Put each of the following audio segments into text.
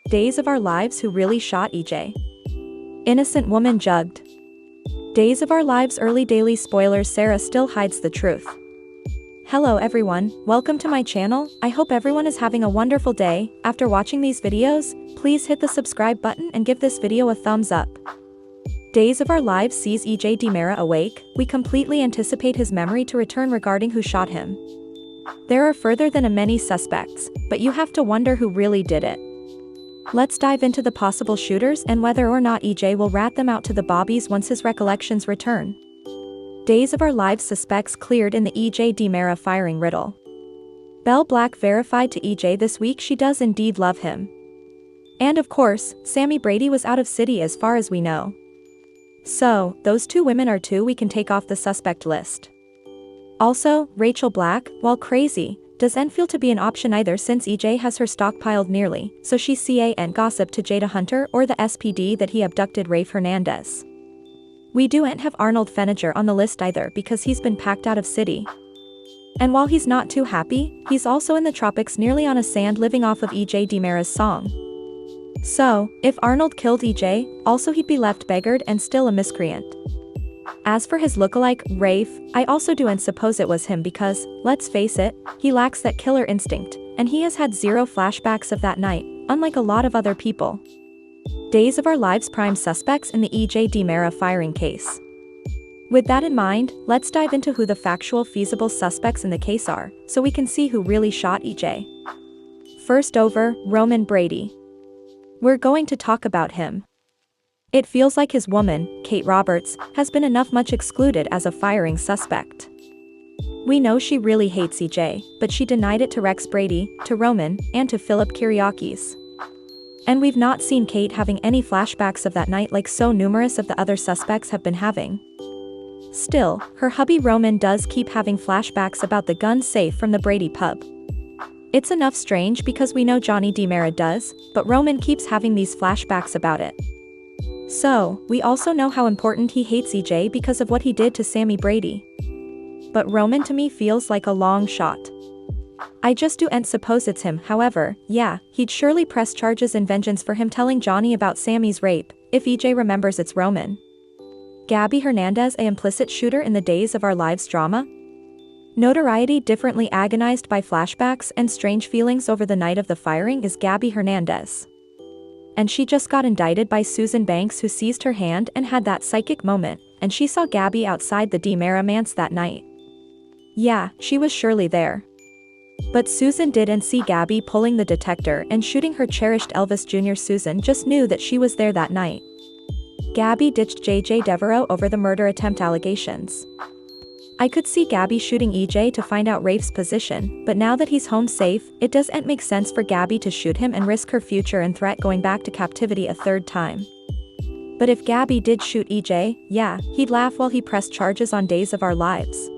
Days of Our Lives Who Really Shot EJ. Innocent woman jugged. Days of Our Lives early daily spoilers. Sarah still hides the truth. Hello everyone, welcome to my channel. I hope everyone is having a wonderful day. After watching these videos, please hit the subscribe button and give this video a thumbs up. Days of Our Lives sees EJ DiMera awake. We completely anticipate his memory to return regarding who shot him. There are further than a many suspects, but you have to wonder who really did it. Let's dive into the possible shooters and whether or not EJ will rat them out to the bobbies once his recollections return. Days of Our Lives suspects cleared in the EJ DiMera firing riddle. Belle Black verified to EJ this week she does indeed love him. And of course, Sammy Brady was out of city as far as we know. So, those two women are two we can take off the suspect list. Also, Rachel Black, while crazy, doesn't feel to be an option either since EJ has her stockpiled nearly, so she can't gossip to Jada Hunter or the SPD that he abducted Rafe Hernandez. We don't have Arnold Feniger on the list either because he's been packed out of city. And while he's not too happy, he's also in the tropics nearly on a sand living off of EJ DiMera's song. So, if Arnold killed EJ, also he'd be left beggared and still a miscreant. As for his lookalike, Rafe, I also don't suppose it was him because, let's face it, he lacks that killer instinct, and he has had zero flashbacks of that night, unlike a lot of other people. Days of Our Lives prime suspects in the EJ DiMera firing case. With that in mind, let's dive into who the factual feasible suspects in the case are, so we can see who really shot EJ. First over, Roman Brady. We're going to talk about him. It feels like his woman, Kate Roberts, has been much excluded as a firing suspect. We know she really hates EJ, but she denied it to Rex Brady, to Roman, and to Philip Kiriakis. And we've not seen Kate having any flashbacks of that night like so numerous of the other suspects have been having. Still, her hubby Roman does keep having flashbacks about the gun safe from the Brady pub. It's enough strange because we know Johnny DiMera does, but Roman keeps having these flashbacks about it. So, we also know how important he hates EJ because of what he did to Sammy Brady. But Roman to me feels like a long shot. I just don't suppose it's him. However, yeah, he'd surely press charges in vengeance for him telling Johnny about Sammy's rape, if EJ remembers it's Roman. Gabby Hernandez, a implicit shooter in the Days of Our Lives drama? Notoriety differently agonized by flashbacks and strange feelings over the night of the firing is Gabby Hernandez. And she just got indicted by Susan Banks, who seized her hand and had that psychic moment, and she saw Gabby outside the DiMera manse that night. Yeah, she was surely there. But Susan didn't see Gabby pulling the detector and shooting her cherished Elvis Jr. Susan just knew that she was there that night. Gabby ditched JJ Devereaux over the murder attempt allegations. I could see Gabby shooting EJ to find out Rafe's position, but now that he's home safe, it doesn't make sense for Gabby to shoot him and risk her future and threat going back to captivity a third time. But if Gabby did shoot EJ, yeah, he'd laugh while he pressed charges on Days of Our Lives.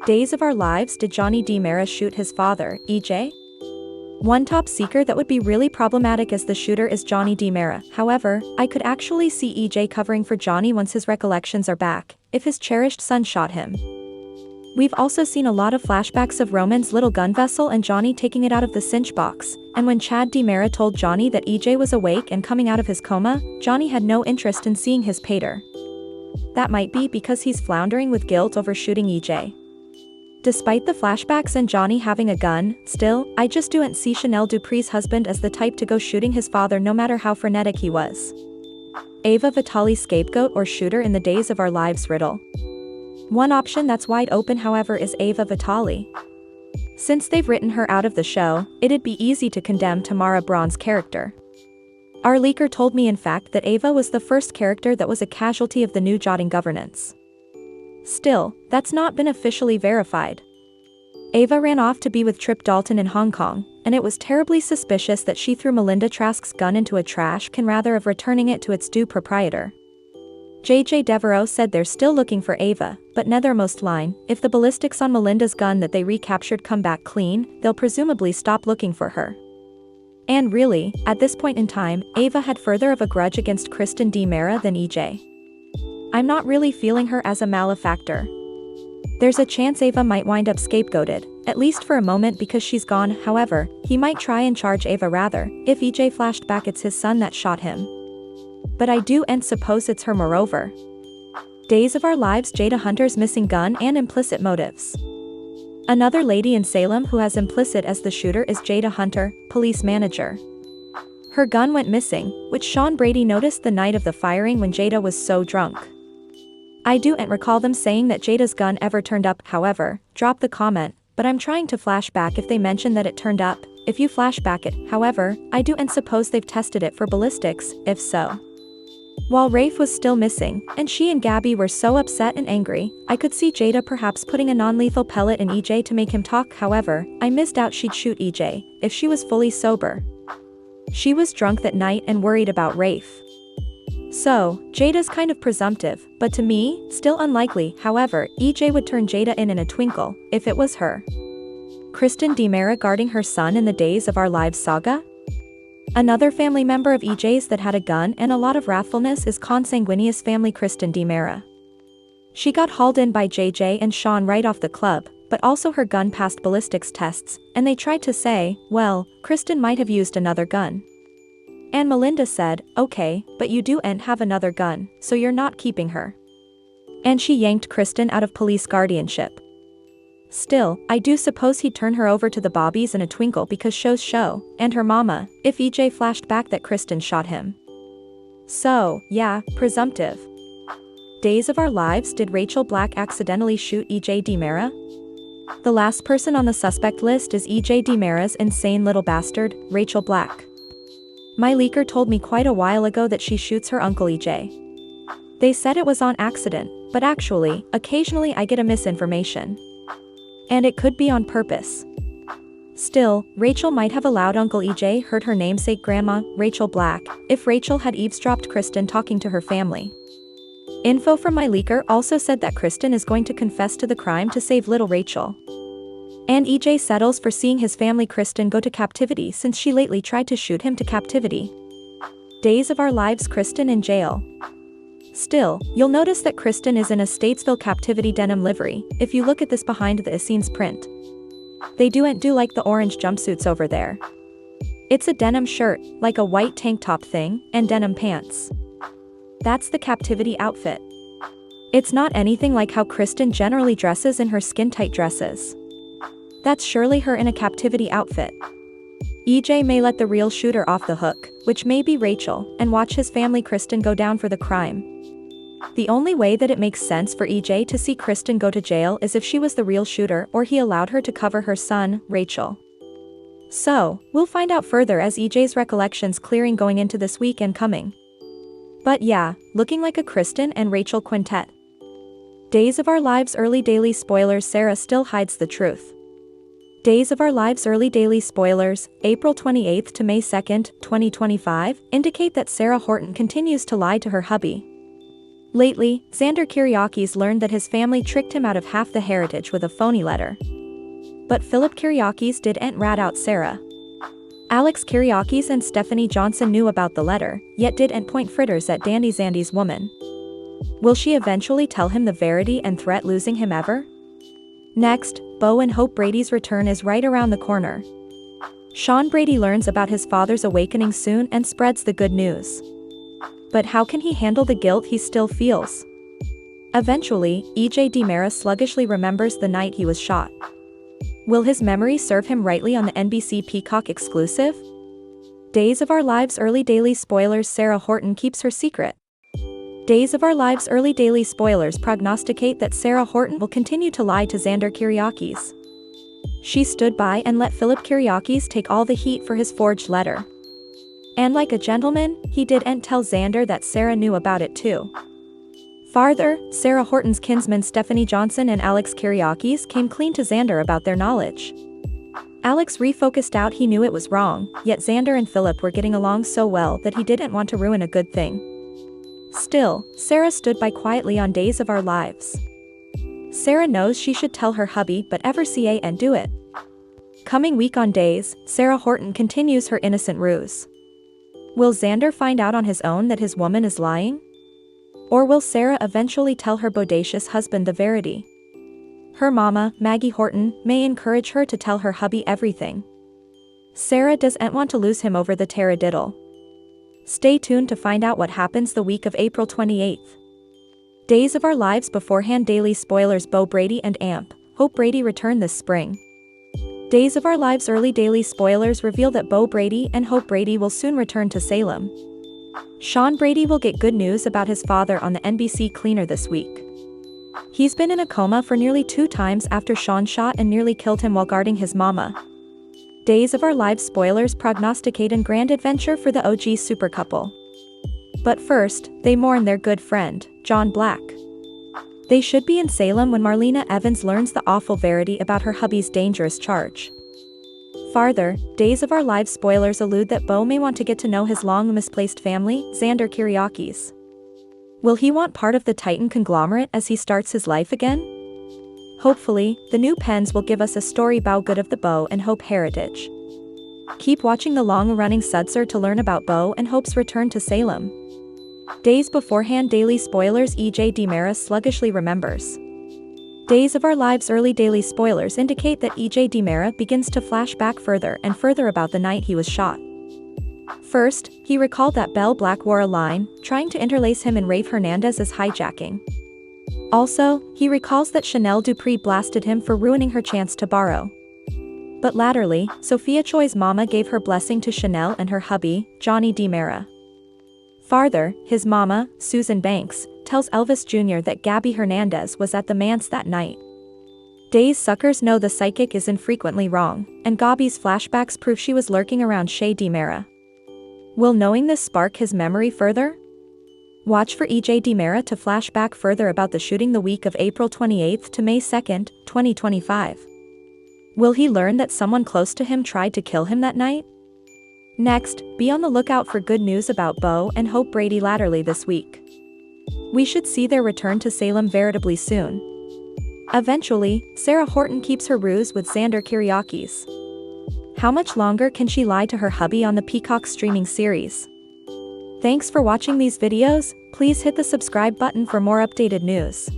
Days of Our Lives, did Johnny DiMera shoot his father, EJ? One top seeker that would be really problematic as the shooter is Johnny DiMera. However, I could actually see EJ covering for Johnny once his recollections are back, if his cherished son shot him. We've also seen a lot of flashbacks of Roman's little gun vessel and Johnny taking it out of the cinch box, and when Chad DiMera told Johnny that EJ was awake and coming out of his coma, Johnny had no interest in seeing his pater. That might be because he's floundering with guilt over shooting EJ. Despite the flashbacks and Johnny having a gun, still, I just don't see Chanel Dupree's husband as the type to go shooting his father no matter how frenetic he was. Ava Vitale, scapegoat or shooter in the Days of Our Lives riddle? One option that's wide open however is Ava Vitale. Since they've written her out of the show, it'd be easy to condemn Tamara Braun's character. Our leaker told me in fact that Ava was the first character that was a casualty of the new jotting governance. Still, that's not been officially verified. Ava ran off to be with Trip Dalton in Hong Kong, and it was terribly suspicious that she threw Melinda Trask's gun into a trash can rather of returning it to its due proprietor. JJ Devereaux said they're still looking for Ava, but nethermost line, if the ballistics on Melinda's gun that they recaptured come back clean, they'll presumably stop looking for her. And really, at this point in time, Ava had further of a grudge against Cristen DiMera than EJ. I'm not really feeling her as a malefactor. There's a chance Ava might wind up scapegoated, at least for a moment because she's gone. However, he might try and charge Ava rather, if EJ flashed back it's his son that shot him. But I do and suppose it's her moreover. Days of Our Lives Jada Hunter's missing gun and implicit motives. Another lady in Salem who has implicit as the shooter is Jada Hunter, police manager. Her gun went missing, which Sean Brady noticed the night of the firing when Jada was so drunk. I don't recall them saying that Jada's gun ever turned up. However, drop the comment, but I'm trying to flash back if they mention that it turned up. If you flash back it, however, I do and suppose they've tested it for ballistics, if so. While Rafe was still missing, and she and Gabby were so upset and angry, I could see Jada perhaps putting a non-lethal pellet in EJ to make him talk. However, I misdoubt she'd shoot EJ, if she was fully sober. She was drunk that night and worried about Rafe. So, Jada's kind of presumptive, but to me, still unlikely. However, EJ would turn Jada in a twinkle, if it was her. Cristen DiMera guarding her son in the Days of Our Lives saga? Another family member of EJ's that had a gun and a lot of wrathfulness is consanguineous family Cristen DiMera. She got hauled in by JJ and Sean right off the club, but also her gun passed ballistics tests, and they tried to say, well, Cristen might have used another gun. And Melinda said, okay, but you do have another gun, so you're not keeping her. And she yanked Cristen out of police guardianship. Still, I do suppose he'd turn her over to the Bobbies in a twinkle because show's show, and her mama, if EJ flashed back that Cristen shot him. So, yeah, presumptive. Days of Our Lives Did Rachel Black accidentally shoot EJ DiMera? The last person on the suspect list is EJ DiMera's insane little bastard, Rachel Black. My leaker told me quite a while ago that she shoots her uncle EJ. They said it was on accident, but actually, occasionally I get a misinformation. And it could be on purpose. Still, Rachel might have allowed Uncle EJ hurt her namesake grandma, Rachel Black, if Rachel had eavesdropped Cristen talking to her family. Info from my leaker also said that Cristen is going to confess to the crime to save little Rachel. And EJ settles for seeing his family Cristen go to captivity since she lately tried to shoot him to captivity. Days of Our Lives Cristen in jail. Still, you'll notice that Cristen is in a Statesville captivity denim livery, if you look at this behind the scenes print. They do like the orange jumpsuits over there. It's a denim shirt, like a white tank top thing, and denim pants. That's the captivity outfit. It's not anything like how Cristen generally dresses in her skin-tight dresses. That's surely her in a captivity outfit. EJ may let the real shooter off the hook, which may be Rachel, and watch his family Cristen go down for the crime. The only way that it makes sense for EJ to see Cristen go to jail is if she was the real shooter or he allowed her to cover her son, Rachel. So, we'll find out further as EJ's recollections clearing going into this week and coming. But yeah, looking like a Cristen and Rachel quintet. Days of Our Lives early daily spoilers Sarah still hides the truth. Days of Our Lives early daily spoilers, April 28th to May 2nd, 2025, indicate that Sarah Horton continues to lie to her hubby. Lately, Xander Kiriakis learned that his family tricked him out of half the heritage with a phony letter. But Philip Kiriakis didn't rat out Sarah. Alex Kiriakis and Stephanie Johnson knew about the letter, yet didn't point fritters at Dandy Zandy's woman. Will she eventually tell him the verity and threat losing him ever? Next, Bo and Hope Brady's return is right around the corner. Sean Brady learns about his father's awakening soon and spreads the good news. But how can he handle the guilt he still feels? Eventually, EJ DiMera sluggishly remembers the night he was shot. Will his memory serve him rightly on the NBC Peacock exclusive? Days of Our Lives early daily spoilers Sarah Horton keeps her secret. Days of Our Lives early daily spoilers prognosticate that Sarah Horton will continue to lie to Xander Kiriakis. She stood by and let Philip Kiriakis take all the heat for his forged letter. And like a gentleman, he didn't tell Xander that Sarah knew about it too. Farther, Sarah Horton's kinsmen Stephanie Johnson and Alex Kiriakis came clean to Xander about their knowledge. Alex refocused out he knew it was wrong, yet Xander and Philip were getting along so well that he didn't want to ruin a good thing. Still, Sarah stood by quietly on Days of Our Lives. Sarah knows she should tell her hubby but ever CA and do it. Coming week on Days, Sarah Horton continues her innocent ruse. Will Xander find out on his own that his woman is lying? Or will Sarah eventually tell her bodacious husband the verity? Her mama, Maggie Horton, may encourage her to tell her hubby everything. Sarah doesn't want to lose him over the taradiddle. Stay tuned to find out what happens the week of April 28th. Days of Our Lives beforehand daily spoilers. Beau Brady and Amp, Hope Brady return this spring. Days of Our Lives early daily spoilers reveal that Beau Brady and Hope Brady will soon return to Salem. Sean Brady will get good news about his father on the NBC Cleaner this week. He's been in a coma for nearly 2 times after Sean shot and nearly killed him while guarding his mama. Days of Our Lives spoilers prognosticate a grand adventure for the OG super couple. But first, they mourn their good friend, John Black. They should be in Salem when Marlena Evans learns the awful verity about her hubby's dangerous charge. Farther, Days of Our Lives spoilers allude that Beau may want to get to know his long-misplaced family, Xander Kyriakis. Will he want part of the Titan conglomerate as he starts his life again? Hopefully, the new pens will give us a story about good of the Beau and Hope heritage. Keep watching the long-running Sudser to learn about Beau and Hope's return to Salem. Days beforehand daily spoilers. EJ DiMera sluggishly remembers. Days of Our Lives early daily spoilers indicate that EJ DiMera begins to flash back further and further about the night he was shot. First, he recalled that Bell Black wore a line, trying to interlace him and Rafe Hernandez's hijacking. Also, he recalls that Chanel Dupree blasted him for ruining her chance to borrow. But latterly, Sophia Choi's mama gave her blessing to Chanel and her hubby, Johnny DiMera. Farther, his mama, Susan Banks, tells Elvis Jr. that Gabby Hernandez was at the manse that night. Days suckers know the psychic is infrequently wrong, and Gabby's flashbacks prove she was lurking around Shea DiMera. Will knowing this spark his memory further? Watch for EJ DiMera to flash back further about the shooting the week of April 28th to May 2nd, 2025. Will he learn that someone close to him tried to kill him that night? Next, be on the lookout for good news about Beau and Hope Brady latterly this week. We should see their return to Salem veritably soon. Eventually, Sarah Horton keeps her ruse with Xander Kyriakis. How much longer can she lie to her hubby on the Peacock streaming series? Thanks for watching these videos. Please hit the subscribe button for more updated news.